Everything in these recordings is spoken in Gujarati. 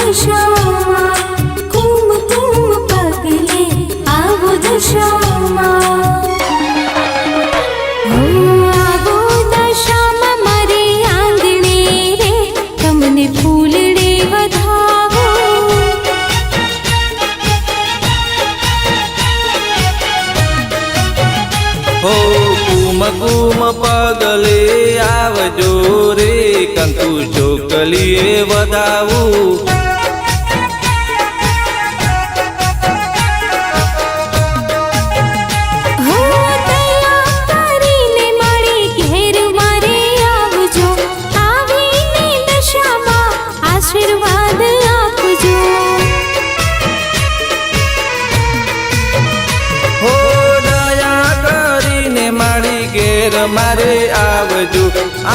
દશામાં કુમકુમ પગલે આવો દશામાં આવો દશામાં મારે આંગણે રે તમને ફૂલડે વધાવો હો કુમકુમ પગલે આવજો રે કંકુ ચોકલીએ વધાવું આશીર્વાદ આપજો હો દયા કરીને મારી ઘેર મારે આવજો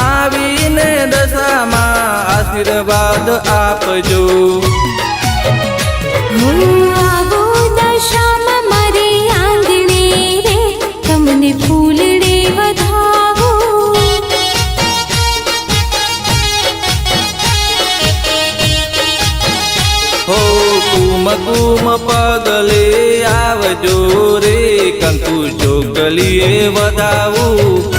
આવીને દશામાં આશીર્વાદ આપજો આવો દશામાં મારે આંગણે રે તમને ફૂલડે વધાવો હો કુમકુમ પગલે આવજો રે કંકુ ચોકલીએ વધાવું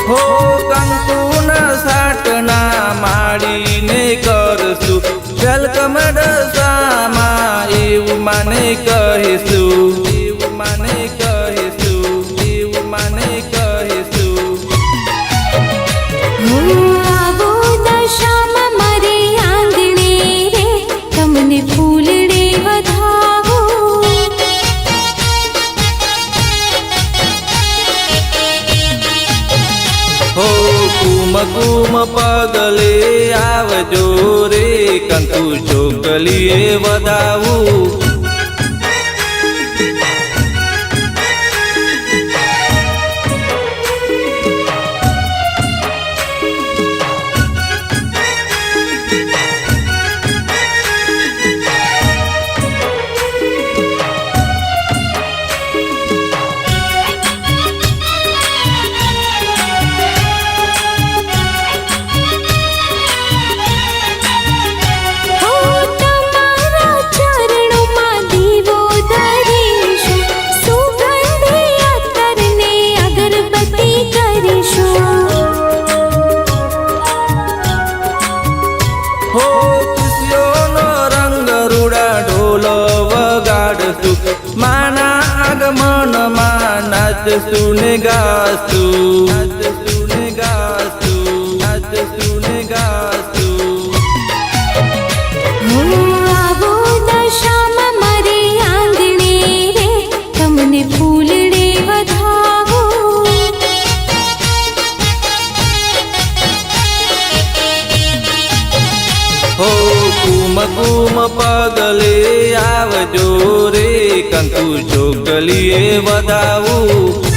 હો કંકુના સાટના માડીને કરશું વેલકમ દશામાં એવું મને કહીશું એવું મને કહીશું એવું મને કહીશું આવો દશામાં મારે આંગણે રે તમને ફૂલડે વધાવો હો કુમકુમ પગલે આવજો રે કંકુ ચોકલીએ વધાવું હો ખુશીઓનો રંગ રૂડા ઢોલ વગાડશું માના આગમનમાં નાચશું ને ગાશું નાચશું ને ગાશું નાચશું ને ગાશું આવો દશામાં મારે આંગણે રે તમને ફૂલડે વધાવો હો કુમકુમ પગલે આવજો રે કંકુ ચોકલીએ વધાવું